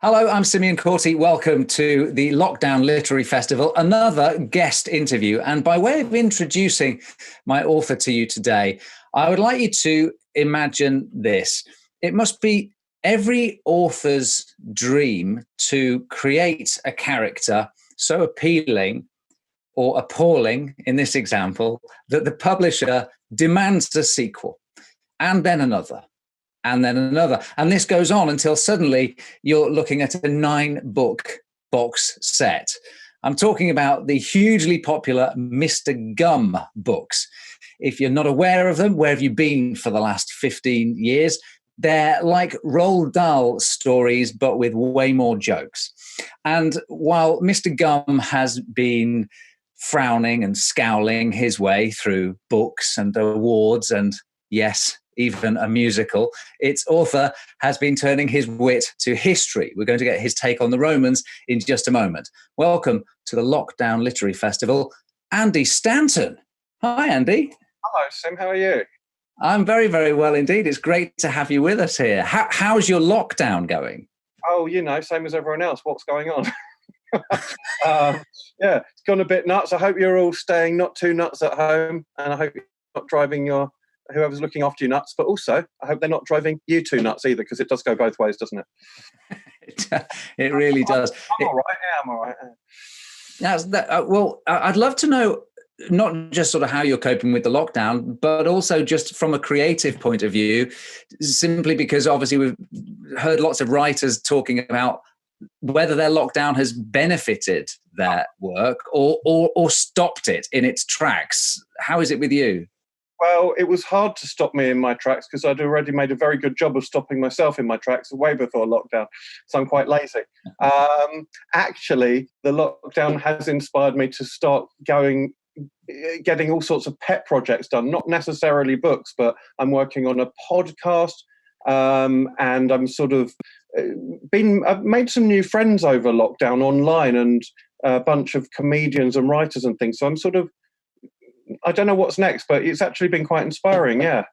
Hello, I'm Simeon Corti. Welcome to the Lockdown Literary Festival, another guest interview. And by way of introducing my author to you today, I would like you to imagine this. It must be every author's dream to create a character so appealing or appalling, in this example, that the publisher demands a sequel, and then another. And then another. And this goes on until suddenly you're looking at a 9-book box set. I'm talking about the hugely popular Mr. Gum books. If you're not aware of them, where have you been for the last 15 years? They're like Roald Dahl stories, but with way more jokes. And while Mr. Gum has been frowning and scowling his way through books and awards and, yes, even a musical, its author has been turning his wit to history. We're going to get his take on the Romans in just a moment. Welcome to the Lockdown Literary Festival, Andy Stanton. Hi, Andy. Hello, Sim. How are you? I'm very, very well indeed. It's great to have you with us here. How's your lockdown going? Oh, same as everyone else. What's going on? Yeah, it's gone a bit nuts. I hope you're all staying not too nuts at home, and I hope you're not driving whoever's looking after you nuts, but also I hope they're not driving you too nuts either, because it does go both ways, doesn't it? It really does. I'm all right. Yeah, I'm all right. Well, I'd love to know not just sort of how you're coping with the lockdown, but also just from a creative point of view, simply because obviously we've heard lots of writers talking about whether their lockdown has benefited their work or stopped it in its tracks. How is it with you? Well, it was hard to stop me in my tracks because I'd already made a very good job of stopping myself in my tracks way before lockdown. So I'm quite lazy. Actually, the lockdown has inspired me to start getting all sorts of pet projects done, not necessarily books, but I'm working on a podcast. And I'm I've made some new friends over lockdown online, and a bunch of comedians and writers and things. So I don't know what's next, but it's actually been quite inspiring, yeah.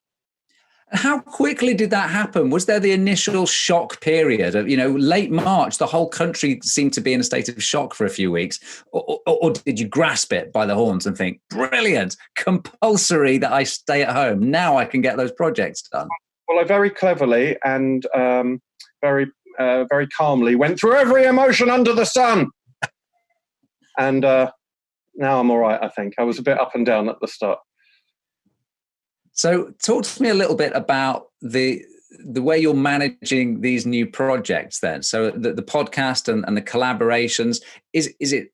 How quickly did that happen? Was there the initial shock period of, late March, the whole country seemed to be in a state of shock for a few weeks? Or did you grasp it by the horns and think, brilliant, compulsory that I stay at home. Now I can get those projects done? Well, I very cleverly and very calmly went through every emotion under the sun. And now I'm all right, I think. I was a bit up and down at the start. So talk to me a little bit about the way you're managing these new projects then. So the podcast and the collaborations, is it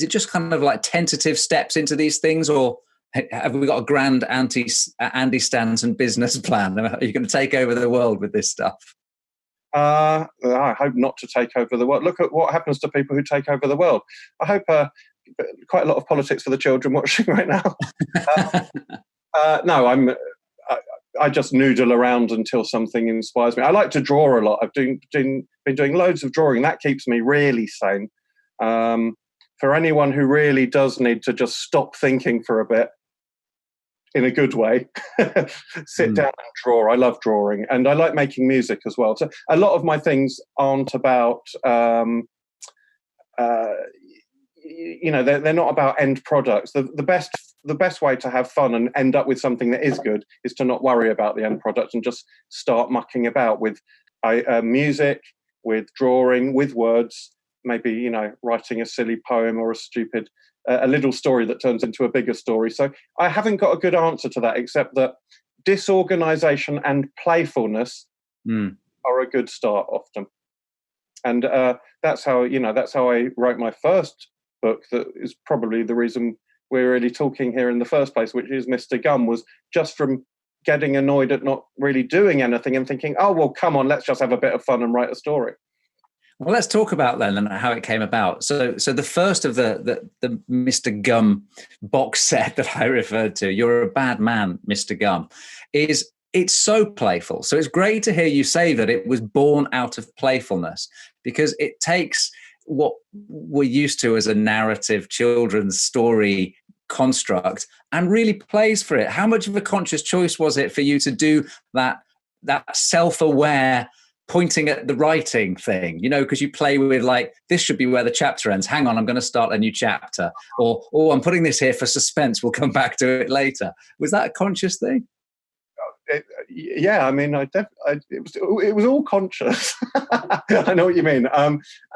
just kind of like tentative steps into these things, or have we got a grand Andy Stanton business plan? Are you going to take over the world with this stuff? I hope not to take over the world. Look at what happens to people who take over the world. I hope quite a lot of politics for the children watching right now. No, I just noodle around until something inspires me. I like to draw a lot. I've been doing loads of drawing. That keeps me really sane. For anyone who really does need to just stop thinking for a bit, in a good way, sit down and draw. I love drawing, and I like making music as well. So a lot of my things aren't about they're not about end products. The best way to have fun and end up with something that is good is to not worry about the end product and just start mucking about with music, with drawing, with words, maybe, writing a silly poem or a little story that turns into a bigger story. So I haven't got a good answer to that, except that disorganization and playfulness are a good start often. And that's how I wrote my first book. That is probably the reason we're really talking here in the first place, which is Mr. Gum, was just from getting annoyed at not really doing anything and thinking, oh, well, come on, let's just have a bit of fun and write a story. Well, let's talk about then how it came about. So the first of the Mr. Gum box set that I referred to, You're a Bad Man, Mr. Gum, it's so playful. So it's great to hear you say that it was born out of playfulness, because it takes what we're used to as a narrative children's story construct and really plays for it. How much of a conscious choice was it for you to do that self-aware pointing at the writing thing, because you play with like, this should be where the chapter ends. Hang on, I'm going to start a new chapter. Or, oh, I'm putting this here for suspense. We'll come back to it later. Was that a conscious thing? Yeah, I mean, it was all conscious. I know what you mean.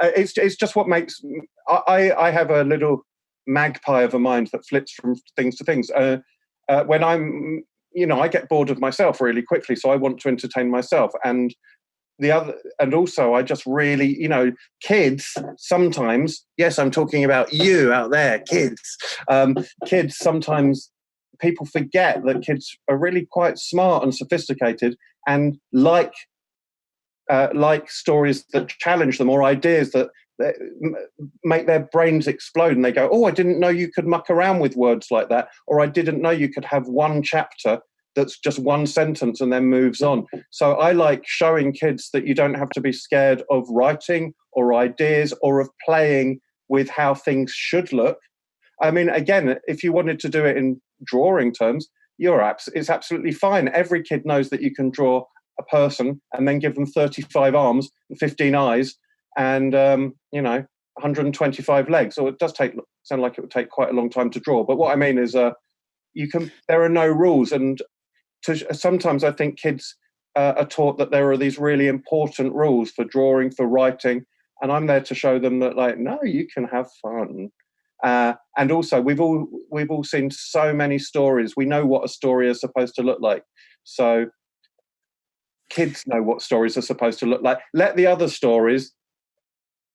It's just what makes I have a little magpie of a mind that flits from things to things. When I'm, I get bored of myself really quickly, so I want to entertain myself. And also I just really, kids sometimes. Yes, I'm talking about you out there, kids. Kids sometimes. People forget that kids are really quite smart and sophisticated and like stories that challenge them or ideas that make their brains explode. And they go, oh, I didn't know you could muck around with words like that. Or I didn't know you could have one chapter that's just one sentence and then moves on. So I like showing kids that you don't have to be scared of writing or ideas or of playing with how things should look. I mean, again, if you wanted to do it in drawing terms, it's absolutely fine. Every kid knows that you can draw a person and then give them 35 arms and 15 eyes and 125 legs. So it does sound like it would take quite a long time to draw. But what I mean is, there are no rules, and sometimes I think kids are taught that there are these really important rules for drawing, for writing, and I'm there to show them that, like, no, you can have fun. And also, we've all seen so many stories. We know what a story is supposed to look like. So kids know what stories are supposed to look like. Let the other stories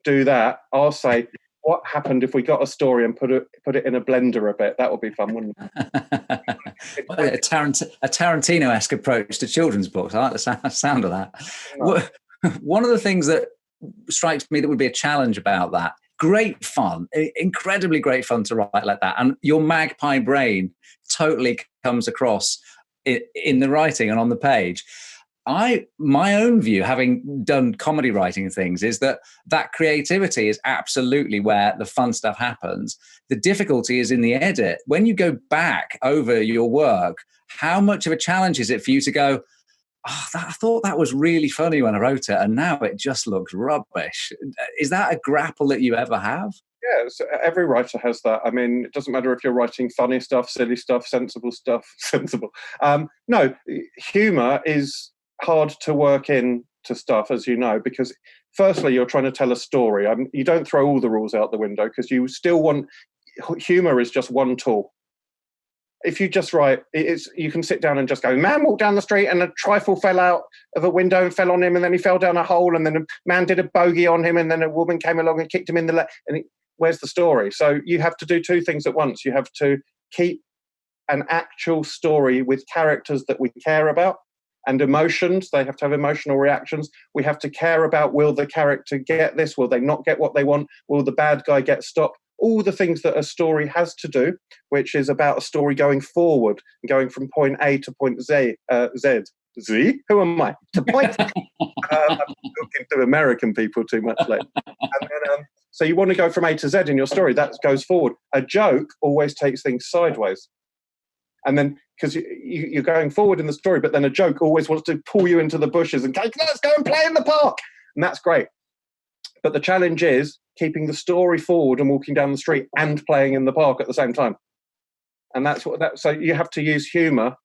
do that. I'll say, what happened if we got a story and put it in a blender a bit? That would be fun, wouldn't it? A Tarantino-esque approach to children's books. I like the sound of that. No. One of the things that strikes me that would be a challenge about that, great fun, incredibly great fun to write like that. And your magpie brain totally comes across in the writing and on the page. My own view, having done comedy writing and things, is that creativity is absolutely where the fun stuff happens. The difficulty is in the edit. When you go back over your work, how much of a challenge is it for you to go, oh, I thought that was really funny when I wrote it, and now it just looks rubbish. Is that a grapple that you ever have? Yeah, so every writer has that. I mean, it doesn't matter if you're writing funny stuff, silly stuff, sensible stuff. No, humour is hard to work in to stuff, as you know, because firstly, you're trying to tell a story. You don't throw all the rules out the window because you still want... Humour is just one tool. If you just write, you can sit down and just go, man walked down the street and a trifle fell out of a window and fell on him, and then he fell down a hole, and then a man did a bogey on him, and then a woman came along and kicked him in the leg. Where's the story? So you have to do two things at once. You have to keep an actual story with characters that we care about and emotions. They have to have emotional reactions. We have to care about, will the character get this? Will they not get what they want? Will the bad guy get stopped? All the things that a story has to do, which is about a story going forward, going from point A to point Z. Z? Who am I? To point. I'm talking to American people too much lately. So you want to go from A to Z in your story. That goes forward. A joke always takes things sideways. And then, because you're going forward in the story, but then a joke always wants to pull you into the bushes and go, let's go and play in the park. And that's great. But the challenge is keeping the story forward and walking down the street and playing in the park at the same time. And so you have to use humor.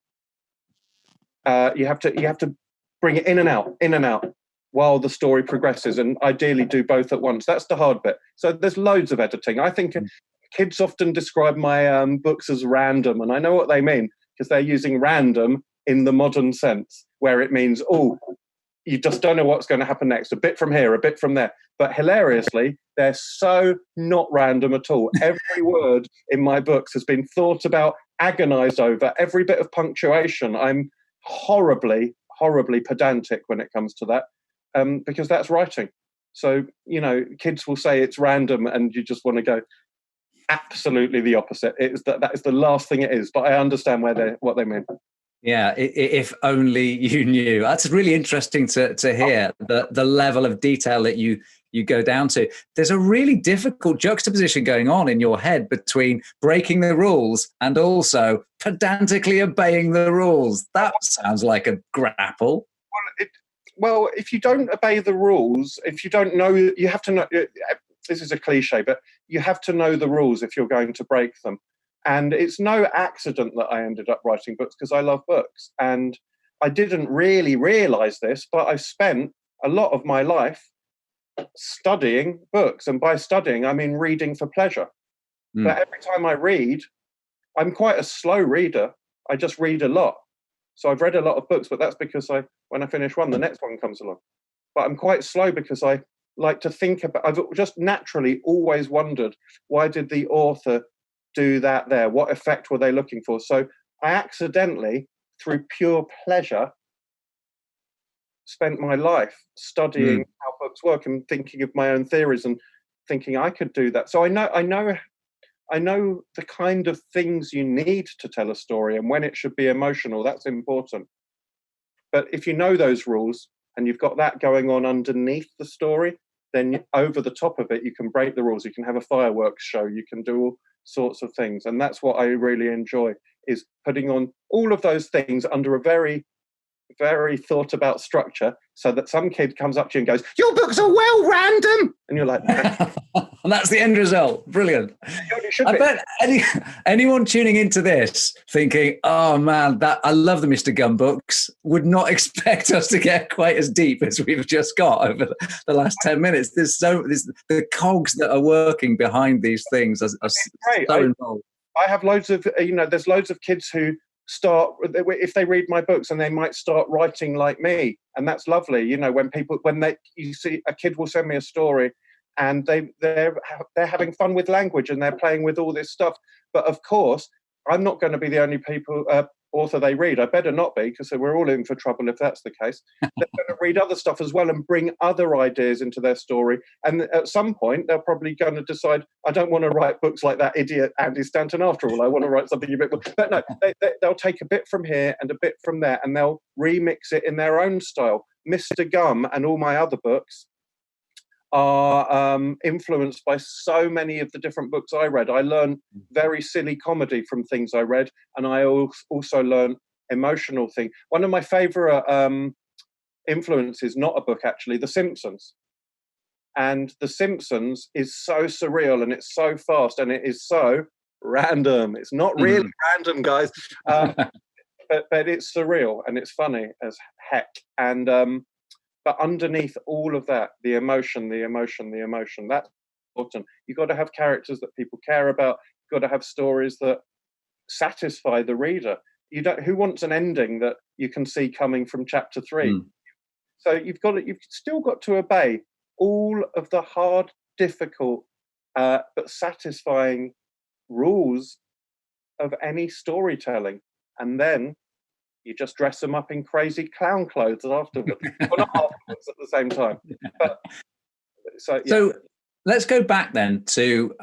You have to bring it in and out while the story progresses, and ideally do both at once. That's the hard bit. So there's loads of editing. I think kids often describe my books as random, and I know what they mean, because they're using random in the modern sense, where it means, you just don't know what's going to happen next. A bit from here, a bit from there. But hilariously, they're so not random at all. Every word in my books has been thought about, agonized over, every bit of punctuation. I'm horribly, horribly pedantic when it comes to that, because that's writing. So, kids will say it's random and you just want to go, absolutely the opposite. That is the last thing it is. But I understand what they mean. Yeah, if only you knew. That's really interesting to hear the level of detail that you go down to. There's a really difficult juxtaposition going on in your head between breaking the rules and also pedantically obeying the rules. That sounds like a grapple. Well, well, if you don't obey the rules, if you don't know, you have to know. This is a cliche, but you have to know the rules if you're going to break them. And it's no accident that I ended up writing books, because I love books. And I didn't really realize this, but I've spent a lot of my life studying books. And by studying, I mean reading for pleasure. But every time I read, I'm quite a slow reader. I just read a lot. So I've read a lot of books, but that's because when I finish one, the next one comes along. But I'm quite slow because I like to think about, I've just naturally always wondered, why did the author do that there? What effect were they looking for? So I accidentally, through pure pleasure, spent my life studying how books work and thinking of my own theories and thinking I could do that. So I know the kind of things you need to tell a story, and when it should be emotional, that's important. But if you know those rules and you've got that going on underneath the story, then over the top of it, you can break the rules. You can have a fireworks show. You can do all sorts of things. And that's what I really enjoy, is putting on all of those things under a very, very thought about structure, so that some kid comes up to you and goes, "Your books are well random." And you're like, and that's the end result. Brilliant. I bet anyone tuning into this thinking, "Oh man, I love the Mr. Gunn books," would not expect us to get quite as deep as we've just got over the last 10 minutes. There's the cogs that are working behind these things are so involved. I have loads of, there's loads of kids who start, if they read my books, and they might start writing like me, and that's lovely. You see a kid will send me a story, and they're having fun with language, and they're playing with all this stuff. But of course, I'm not going to be the only author they read. I better not be, because we're all in for trouble if that's the case. They're going to read other stuff as well and bring other ideas into their story. And at some point, they're probably going to decide, I don't want to write books like that idiot Andy Stanton after all. I want to write something a bit more. But no, they'll take a bit from here and a bit from there, and they'll remix it in their own style. Mr. Gum and all my other books are influenced by so many of the different books I read. I learned very silly comedy from things I read, and I also learned emotional things. One of my favourite influences, not a book actually, The Simpsons. And The Simpsons is so surreal, and it's so fast, and it is so random. It's not really random, guys, but it's surreal, and it's funny as heck. And but underneath all of that, the emotion, that's important. You've got to have characters that people care about. You've got to have stories that satisfy the reader. Who wants an ending that you can see coming from chapter 3? So you've still got to obey all of the hard, difficult, but satisfying rules of any storytelling. And then you just dress them up in crazy clown clothes afterwards. Well, not afterwards, at the same time. But, so let's go back then to,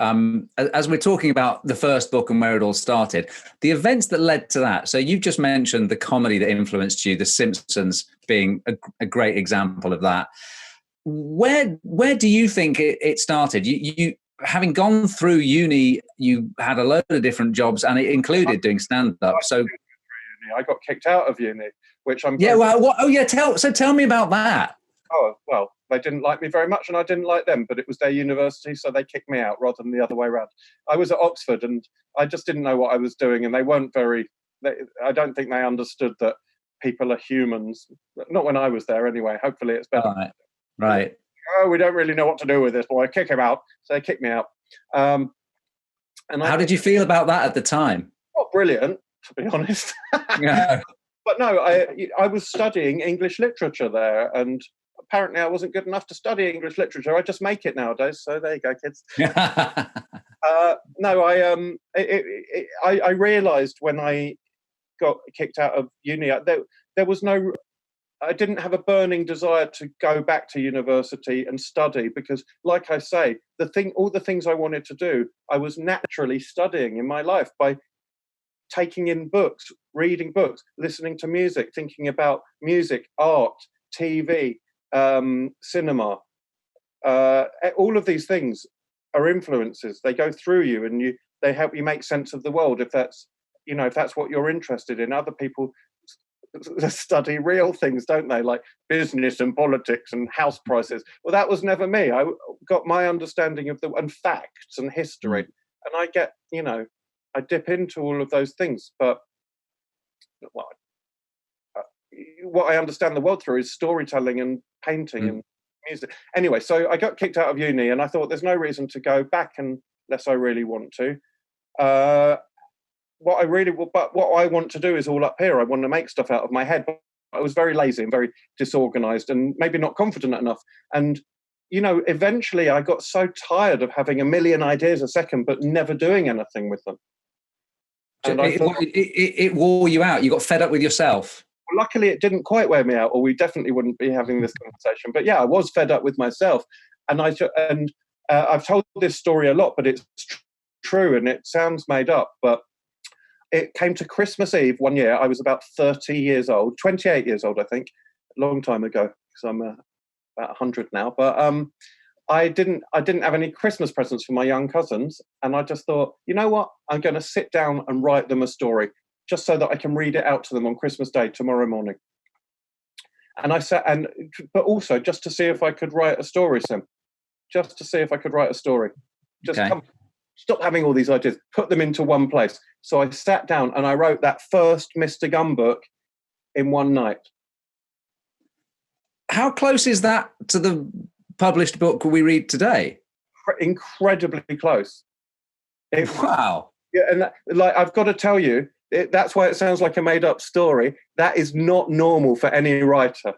as we're talking about the first book and where it all started, the events that led to that. So you've just mentioned the comedy that influenced you, The Simpsons being a great example of that. Where do you think it started? You having gone through uni, you had a load of different jobs, and it included doing stand-up. So I got kicked out of uni, which I'm... Yeah, well, tell me about that. Oh, well, they didn't like me very much, and I didn't like them, but it was their university, so they kicked me out rather than the other way around. I was at Oxford, and I just didn't know what I was doing, and they weren't I don't think they understood that people are humans. Not when I was there, anyway. Hopefully it's better. Right. Oh, we don't really know what to do with this boy. Kick him out. So they kicked me out. And how did you feel about that at the time? Not brilliant, to be honest. Yeah. But no, I was studying English literature there, and apparently I wasn't good enough to study English literature. I just make it nowadays. So there you go, kids. I realised when I got kicked out of uni, there was no... I didn't have a burning desire to go back to university and study, because, like I say, all the things I wanted to do, I was naturally studying in my life by taking in books, reading books, listening to music, thinking about music, art, TV, cinema. All of these things are influences. They go through you, and they help you make sense of the world. If that's what you're interested in. Other people study real things, don't they? Like business and politics and house prices. Well, that was never me. I got my understanding of and facts and history. And I get, I dip into all of those things. But what I understand the world through is storytelling and painting and music. Anyway, so I got kicked out of uni, and I thought there's no reason to go back unless I really want to. What I want to do is all up here. I want to make stuff out of my head. But I was very lazy and very disorganized and maybe not confident enough. And, eventually I got so tired of having a million ideas a second, but never doing anything with them. And it wore you out. You got fed up with yourself. Well, luckily, it didn't quite wear me out, or we definitely wouldn't be having this conversation. But yeah, I was fed up with myself. And I've told this story a lot, but it's true and it sounds made up. But it came to Christmas Eve one year. I was about 30 years old, 28 years old, I think, a long time ago, because I'm about 100 now. But I didn't have any Christmas presents for my young cousins. And I just thought, you know what? I'm going to sit down and write them a story, just so that I can read it out to them on Christmas Day, tomorrow morning. And I sat but also just to see if I could write a story, Sim. Just to see if I could write a story. Just stop having all these ideas, put them into one place. So I sat down and I wrote that first Mr. Gunn book in one night. How close is that to the published book we read today? Incredibly close. Wow. Yeah, and I've got to tell you, that's why it sounds like a made-up story. That is not normal for any writer.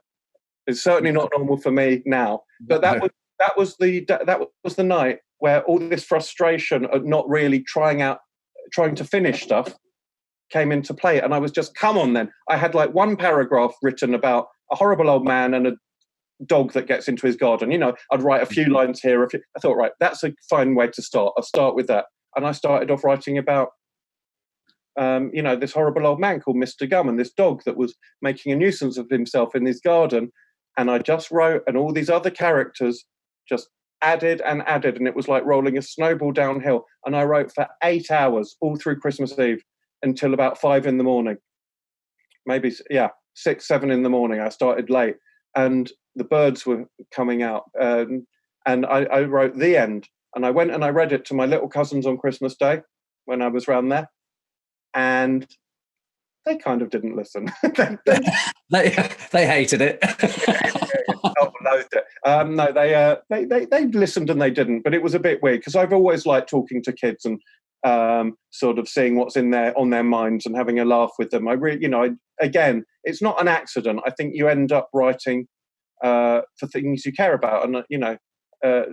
It's certainly not normal for me now. But that was the night where all this frustration of not really trying to finish stuff came into play. And I was just, come on then. I had like one paragraph written about a horrible old man and a dog that gets into his garden. I'd write a few lines here. I thought, right, that's a fine way to start. I'll start with that. And I started off writing about, this horrible old man called Mr. Gum and this dog that was making a nuisance of himself in his garden. And I just wrote, and all these other characters just added and added, and it was like rolling a snowball downhill. And I wrote for 8 hours all through Christmas Eve until about 5 a.m. Maybe 6, 7 a.m. I started late, and the birds were coming out, and I wrote the end. And I went and I read it to my little cousins on Christmas Day when I was round there, and they kind of didn't listen. they hated it. Loathed it. No, they listened and they didn't, but it was a bit weird because I've always liked talking to kids and sort of seeing what's on their minds and having a laugh with them. I really, again, it's not an accident. I think you end up writing for things you care about, and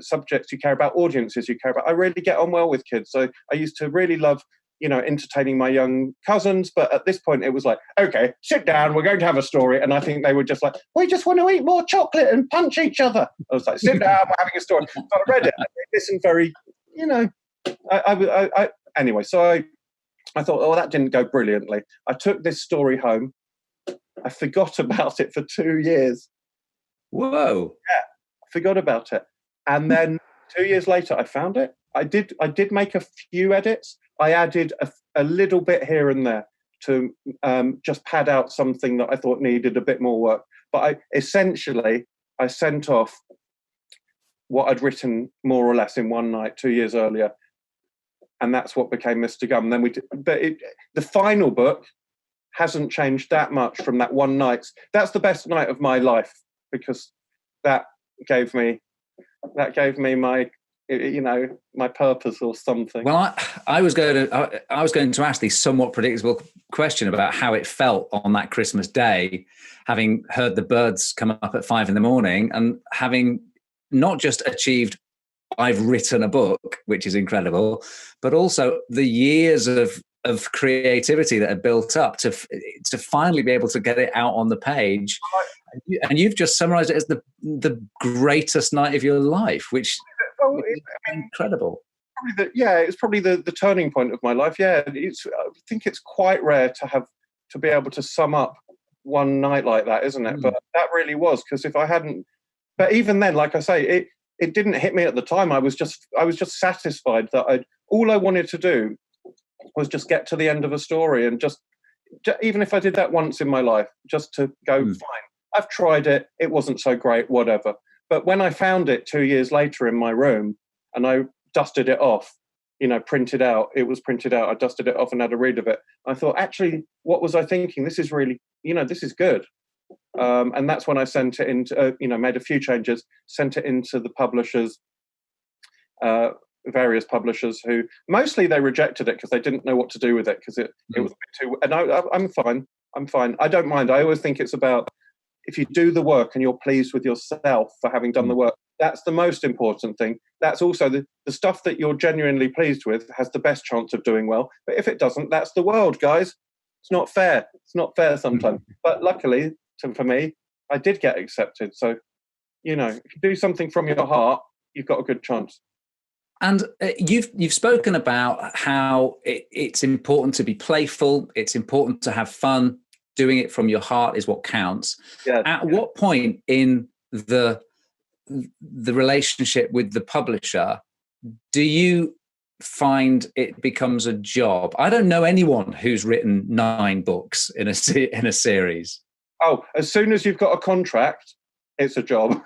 subjects you care about, audiences you care about. I really get on well with kids, so I used to really love entertaining my young cousins. But at this point, it was like, okay, sit down, we're going to have a story. And I think they were just like, we just want to eat more chocolate and punch each other. I was like, sit down, we're having a story. So I read it. I listened very, anyway, so I thought, oh, that didn't go brilliantly. I took this story home. I forgot about it for 2 years. Whoa. Yeah, I forgot about it. And then 2 years later, I found it. I did make a few edits. I added a little bit here and there to just pad out something that I thought needed a bit more work. But I sent off what I'd written more or less in one night 2 years earlier, and that's what became Mr. Gum. Then the final book hasn't changed that much from that one night. That's the best night of my life because that gave me my my purpose or something. Well, I was going to ask the somewhat predictable question about how it felt on that Christmas day, having heard the birds come up at 5 a.m. and having not just achieved, I've written a book, which is incredible, but also the years of creativity that had built up to finally be able to get it out on the page. And you've just summarized it as the greatest night of your life, which is incredible. It's probably the turning point of my life. I think it's quite rare to be able to sum up one night like that, isn't it? But that really was, because if I hadn't, but even then, like I say, it didn't hit me at the time. I was just satisfied that all I wanted to do was just get to the end of a story and just even if I did that once in my life, just to go, fine, I've tried it, it wasn't so great, whatever. But when I found it 2 years later in my room and I dusted it off, printed out, I dusted it off and had a read of it, I thought, actually, what was I thinking? This is really, this is good. And that's when I sent it into, made a few changes, sent it into the publishers, various publishers, who mostly they rejected it because they didn't know what to do with it, because it was a bit too, and I'm fine. I don't mind. I always think it's about, if you do the work and you're pleased with yourself for having done the work, that's the most important thing. That's also the stuff that you're genuinely pleased with has the best chance of doing well. But if it doesn't, that's the world, guys. It's not fair. It's not fair sometimes. But luckily, for me, I did get accepted. So, if you do something from your heart, you've got a good chance. And you've spoken about how it's important to be playful. It's important to have fun. Doing it from your heart is what counts. At what point in the relationship with the publisher do you find it becomes a job? I don't know anyone who's written 9 books in a series. Oh, as soon as you've got a contract, it's a job.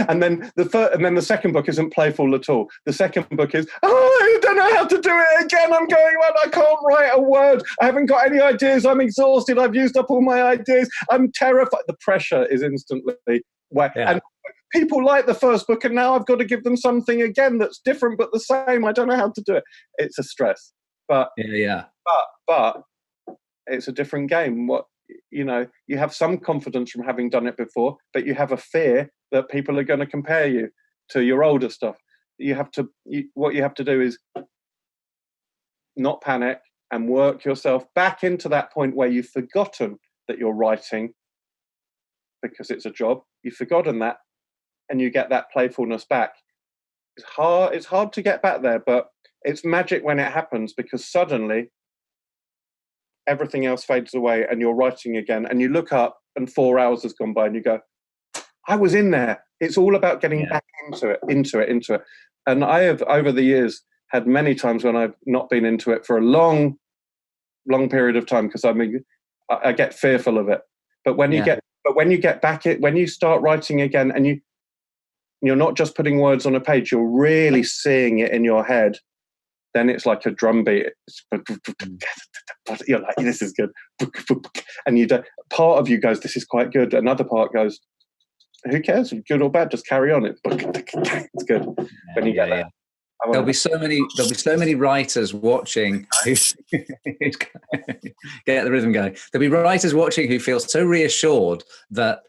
and then the second book isn't playful at all. The second book is, I don't know how to do it again. I'm going on. I can't write a word. I haven't got any ideas. I'm exhausted. I've used up all my ideas. I'm terrified. The pressure is instantly where. Yeah. And people like the first book, and now I've got to give them something again that's different but the same. I don't know how to do it. It's a stress. But But it's a different game. You have some confidence from having done it before, but you have a fear that people are going to compare you to your older stuff. What you have to do is not panic and work yourself back into that point where you've forgotten that you're writing because it's a job. You've forgotten that, and you get that playfulness back. It's hard to get back there, but it's magic when it happens, because suddenly everything else fades away and you're writing again, and you look up and 4 hours has gone by and you go, I was in there. It's all about getting back into it. And I have, over the years, had many times when I've not been into it for a long period of time, because I get fearful of it. But when you get back it, when you start writing again, and you're not just putting words on a page, you're really seeing it in your head, then it's like a drum beat. You're like, this is good. And part of you goes, this is quite good. Another part goes, who cares? Good or bad, just carry on. It's good. When you get that. There'll be so many writers watching who get the rhythm going. There'll be writers watching who feel so reassured that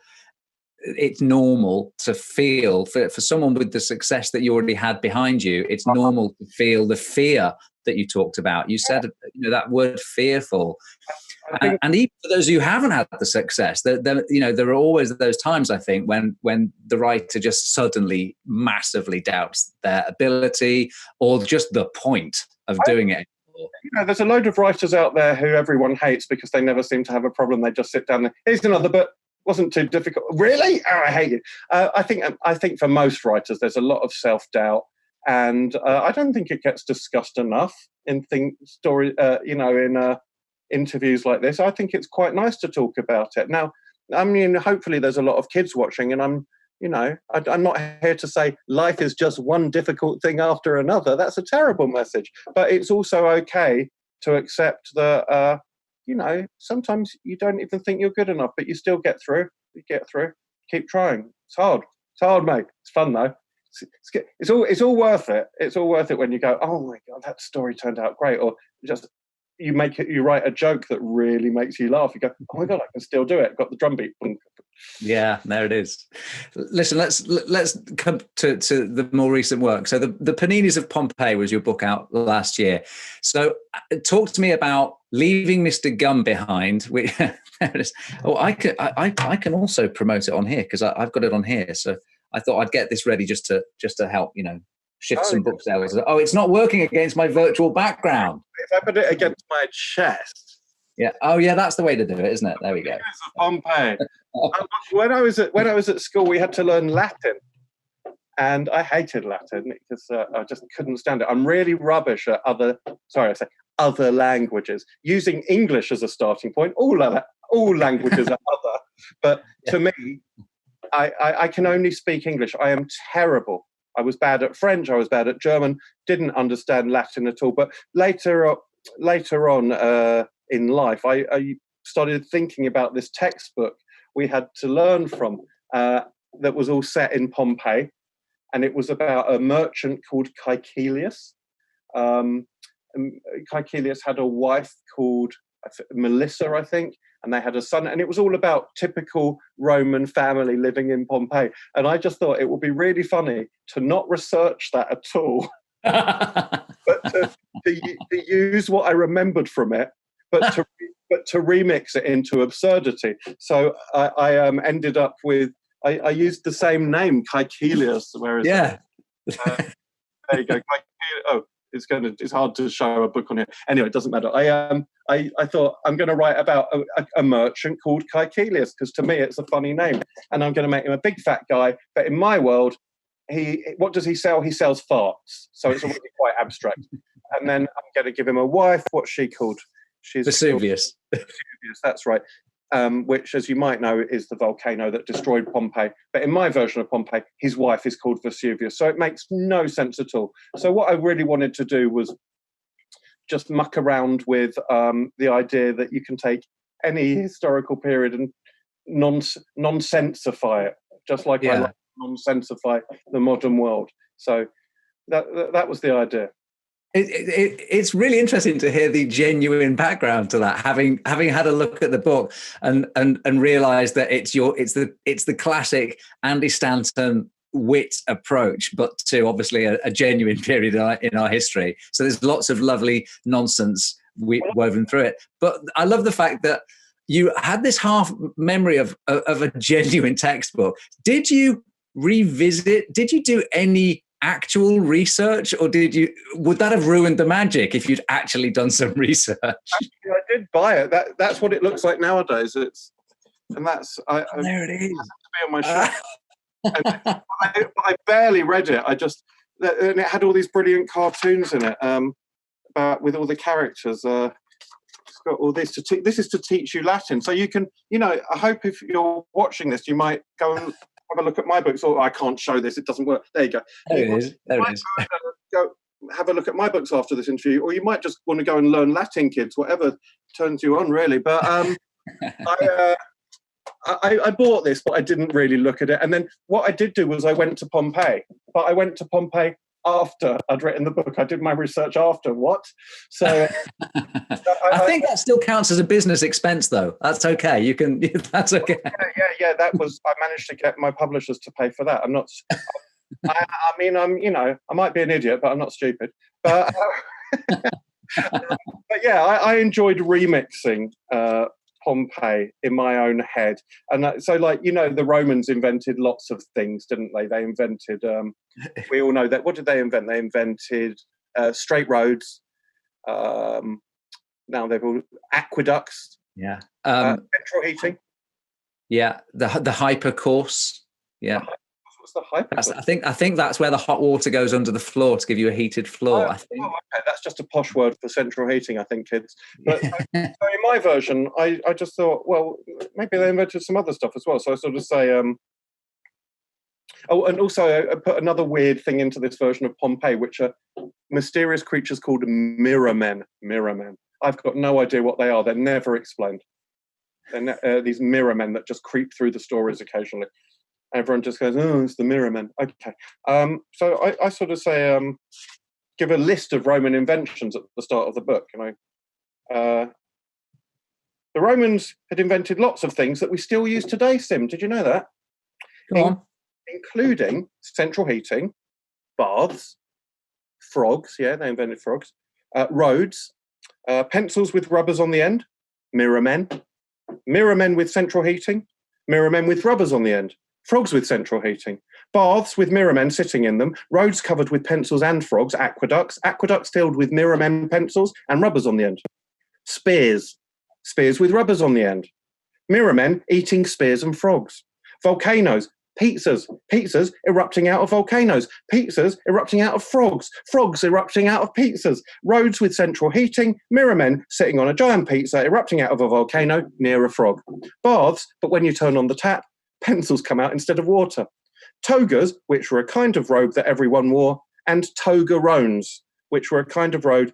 it's normal to feel, for someone with the success that you already had behind you, it's normal to feel the fear that you talked about. You said that word, fearful. And even for those who haven't had the success, there are always those times, I think, when the writer just suddenly massively doubts their ability or just the point of doing it. There's a load of writers out there who everyone hates because they never seem to have a problem. They just sit down there. Here's another book. Wasn't too difficult. Really? Oh, I hate you. I think for most writers, there's a lot of self-doubt, and I don't think it gets discussed enough in interviews like this. I think it's quite nice to talk about it. Now, I mean, hopefully there's a lot of kids watching, and I'm not here to say life is just one difficult thing after another. That's a terrible message. But it's also okay to accept that, sometimes you don't even think you're good enough, but you still get through. You get through. Keep trying. It's hard. It's hard, mate. It's fun, though. It's all worth it. It's all worth it when you go, oh, my God, that story turned out great. Or just you write a joke that really makes you laugh. You go, oh my God, I can still do it. Got the drum beat. Yeah, there it is. Listen, let's come to the more recent work. So the Paninis of Pompeii was your book out last year. So talk to me about Leaving Mr. Gum Behind. There it is. Oh, I can also promote it on here because I've got it on here. So I thought I'd get this ready just to help, shift some books out. Oh, it's not working against my virtual background. If I put it against my chest. Yeah. Oh, yeah. That's the way to do it, isn't it? There we go. Pompeii. When I was at school, we had to learn Latin, and I hated Latin because I just couldn't stand it. I'm really rubbish at other other languages, using English as a starting point. All languages are other, but to me, I can only speak English. I am terrible. I was bad at French. I was bad at German. Didn't understand Latin at all. But later on in life, I started thinking about this textbook we had to learn from that was all set in Pompeii, and it was about a merchant called Caecilius. Caecilius had a wife called Melissa, I think, and they had a son, and it was all about typical Roman family living in Pompeii. And I just thought it would be really funny to not research that at all, but to use what I remembered from it, but to remix it into absurdity. So I ended up with, I used the same name, Caecilius, whereas there you go. Oh, it's hard to show a book on here. Anyway, it doesn't matter. I thought I'm going to write about a merchant called Caecilius, because to me it's a funny name, and I'm going to make him a big fat guy. But in my world, what does he sell? He sells farts. So it's already quite abstract. And then I'm going to give him a wife. What's she called? She's Vesuvius. Vesuvius, that's right. Which, as you might know, is the volcano that destroyed Pompeii. But in my version of Pompeii, his wife is called Vesuvius. So it makes no sense at all. So what I really wanted to do was just muck around with the idea that you can take any historical period and nonsensify it, just like I like to nonsensify the modern world. So that was the idea. It's really interesting to hear the genuine background to that, having had a look at the book and realised that it's the classic Andy Stanton wit approach, but to obviously a genuine period in our history. So there's lots of lovely nonsense woven through it. But I love the fact that you had this half memory of a genuine textbook. Did you revisit? Did you do any actual research, or would that have ruined the magic if you'd actually done some research? Actually, I did buy it. That's what it looks like nowadays. There it is. It has to be on my shelf. I barely read it. And it had all these brilliant cartoons in it, with all the characters. It's got all this this is to teach you Latin. So you can, I hope if you're watching this, you might go and have a look at my books. I can't show this, it doesn't work. There you go. There it is. Go have a look at my books after this interview, or you might just want to go and learn Latin, kids, whatever turns you on, really. But I bought this, but I didn't really look at it. And then what I did do was I went to Pompeii, but I went to Pompeii after I'd written the book. I did my research after. So I think that still counts as a business expense, though. That's okay. You can. That's okay. Yeah. That was. I managed to get my publishers to pay for that. I'm not. I mean, I might be an idiot, but I'm not stupid. But yeah, I enjoyed remixing Pompeii in my own head. And so, the Romans invented lots of things, didn't they? They invented, we all know that. What did they invent? They invented straight roads. Now they've all aqueducts. Yeah. Central heating. Yeah. The hypercourse. Yeah. What's the hypercourse? I think that's where the hot water goes under the floor to give you a heated floor. I think. Okay. That's just a posh word for central heating, I think, kids. But so in my version, I just thought, well, maybe they invented some other stuff as well. So I sort of say, and also I put another weird thing into this version of Pompeii, which are mysterious creatures called mirror men. Mirror men. I've got no idea what they are. They're never explained. They're these mirror men that just creep through the stories occasionally. Everyone just goes, oh, it's the mirror men. Okay. So I sort of say, give a list of Roman inventions at the start of the book. The Romans had invented lots of things that we still use today, Sim. Did you know that? Go on. Including central heating, baths, frogs. Yeah, they invented frogs. Roads, pencils with rubbers on the end, mirror men with central heating, mirror men with rubbers on the end. Frogs with central heating, baths with mirror men sitting in them, roads covered with pencils and frogs, aqueducts filled with mirror men, pencils and rubbers on the end. Spears with rubbers on the end. Mirror men eating spears and frogs. Volcanoes pizzas erupting out of volcanoes, pizzas erupting out of frogs erupting out of pizzas, roads with central heating, mirror men sitting on a giant pizza erupting out of a volcano near a frog, baths, but when you turn on the tap, pencils come out instead of water, togas, which were a kind of robe that everyone wore, and togarones, which were a kind of robe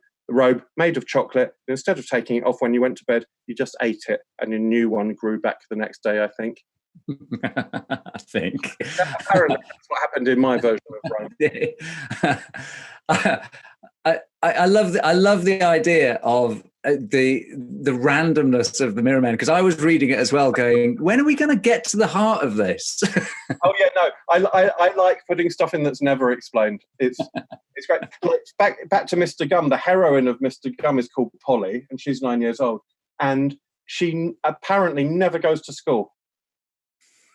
made of chocolate. Instead of taking it off when you went to bed, you just ate it, and a new one grew back the next day, I think. I think. Apparently, that's what happened in my version of Rome. I love the idea of the randomness of the Mirror Men, because I was reading it as well, going, when are we going to get to the heart of this? Oh yeah, no, I like putting stuff in that's never explained. It's great. Like, back to Mr. Gum. The heroine of Mr. Gum is called Polly, and she's 9 years old, and she apparently never goes to school.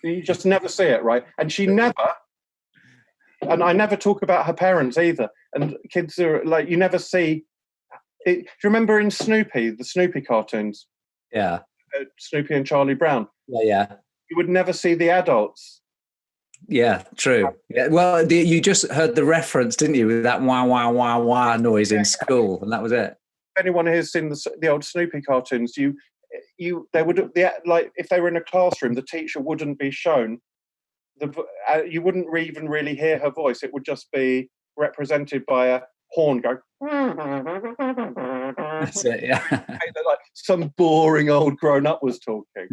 You just never see it, right? And she never. And I never talk about her parents either. And kids are like, you never see it. Do you remember in Snoopy, the Snoopy cartoons? Yeah. Snoopy and Charlie Brown. Yeah. You would never see the adults. Yeah, true. Yeah. Well, you just heard the reference, didn't you, with that wah, wah, wah, wah noise in school, and that was it. If anyone has seen the old Snoopy cartoons, they would, like, if they were in a classroom, the teacher wouldn't be shown. You wouldn't even really hear her voice. It would just be represented by a horn go. That's it, yeah. Like some boring old grown-up was talking.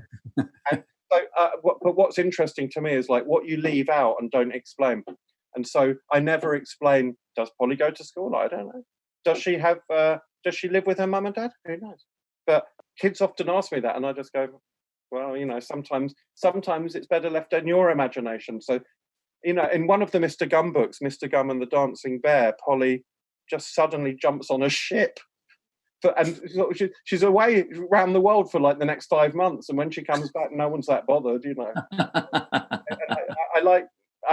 And so, but what's interesting to me is like what you leave out and don't explain. And so I never explain. Does Polly go to school? I don't know. Does she have? Does she live with her mum and dad? Who knows? But kids often ask me that, and I just go, well, sometimes it's better left in your imagination. So, in one of the Mr. Gum books, Mr. Gum and the Dancing Bear, Polly just suddenly jumps on a ship. And she's away around the world for like the next 5 months. And when she comes back, no one's that bothered, I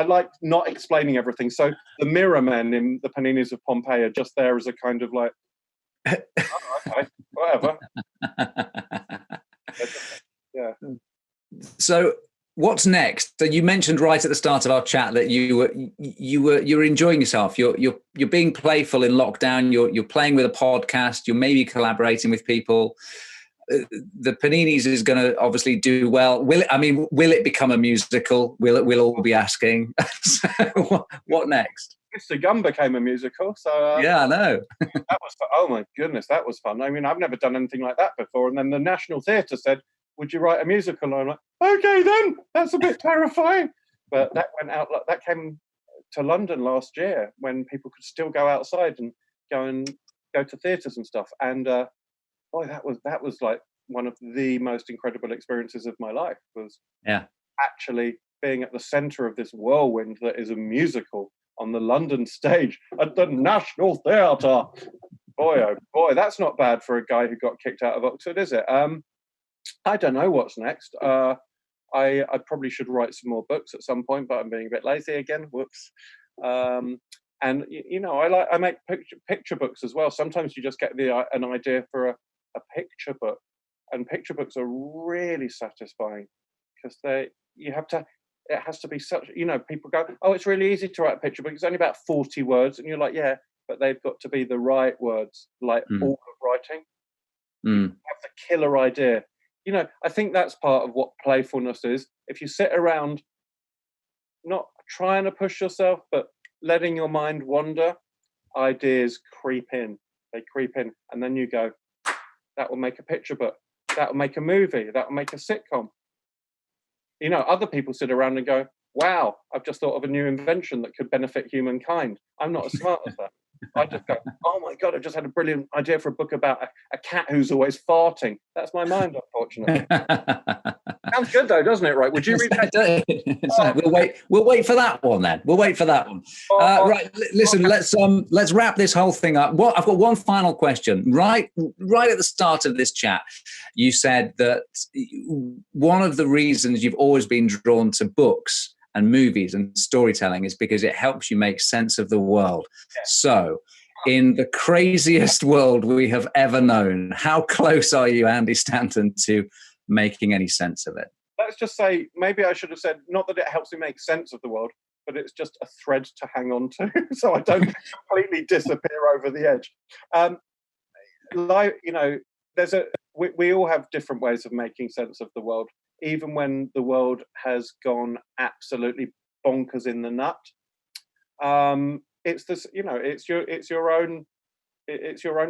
like not explaining everything. So the mirror men in the Paninis of Pompeii are just there as a kind of like, oh, okay, whatever. Yeah. So what's next? So you mentioned right at the start of our chat that you're enjoying yourself. You're being playful in lockdown. You're playing with a podcast. You're maybe collaborating with people. The Paninis is going to obviously do well. Will it become a musical? We'll all be asking. So what next? Mr. Gum became a musical. So yeah, I know. That was fun. Oh my goodness, that was fun. I mean, I've never done anything like that before. And then the National Theatre said, would you write a musical? And I'm like, okay, then. That's a bit terrifying. But that went out. That came to London last year when people could still go outside and go to theatres and stuff. And boy, that was like one of the most incredible experiences of my life. Was actually being at the centre of this whirlwind that is a musical on the London stage at the National Theatre. Boy, oh boy, that's not bad for a guy who got kicked out of Oxford, is it? I don't know what's next. I probably should write some more books at some point, but I'm being a bit lazy again. Whoops. And I make picture books as well. Sometimes you just get an idea for a picture book, and picture books are really satisfying because it has to be such. People go, oh, it's really easy to write a picture book. It's only about 40 words, and you're like, yeah, but they've got to be the right words, like all of writing. You have the killer idea. I think that's part of what playfulness is. If you sit around not trying to push yourself, but letting your mind wander, ideas creep in. They creep in. And then you go, that will make a picture book. That will make a movie. That will make a sitcom. Other people sit around and go, wow, I've just thought of a new invention that could benefit humankind. I'm not as smart as that. I just go, oh my God, I've just had a brilliant idea for a book about a cat who's always farting. That's my mind, unfortunately. Sounds good though, doesn't it? Right? Would you read that? We'll wait for that one then. We'll wait for that one. Right. Listen, let's wrap this whole thing up. I've got one final question. Right at the start of this chat, you said that one of the reasons you've always been drawn to books and movies and storytelling is because it helps you make sense of the world. Yeah. So, in the craziest world we have ever known, how close are you, Andy Stanton, to making any sense of it? let's just say, maybe I should have said, not that it helps me make sense of the world, but it's just a thread to hang on to, so I don't completely disappear over the edge. We all have different ways of making sense of the world, even when the world has gone absolutely bonkers in the nut. It's this, it's your own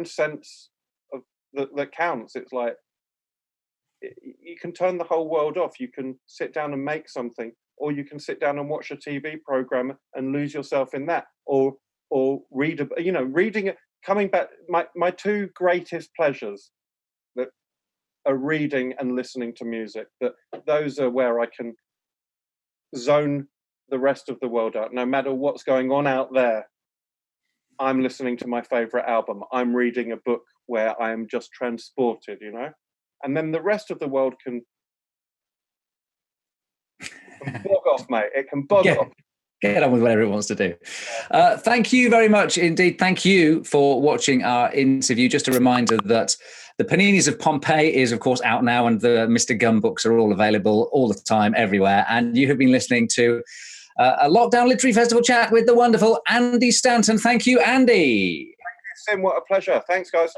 sense of that counts. It's like you can turn the whole world off. You can sit down and make something, or you can sit down and watch a TV program and lose yourself in that, or read reading. Coming back, my two greatest pleasures that are reading and listening to music. Those are where I can zone the rest of the world out. No matter what's going on out there, I'm listening to my favorite album. I'm reading a book where I am just transported, and then the rest of the world can bog off, mate. It can bog off. Get on with whatever it wants to do. Thank you very much indeed. Thank you for watching our interview. Just a reminder that the Paninis of Pompeii is, of course, out now, and the Mr. Gunn books are all available all the time, everywhere. And you have been listening to a Lockdown Literary Festival chat with the wonderful Andy Stanton. Thank you, Andy. Thank you, Sim. What a pleasure. Thanks, guys.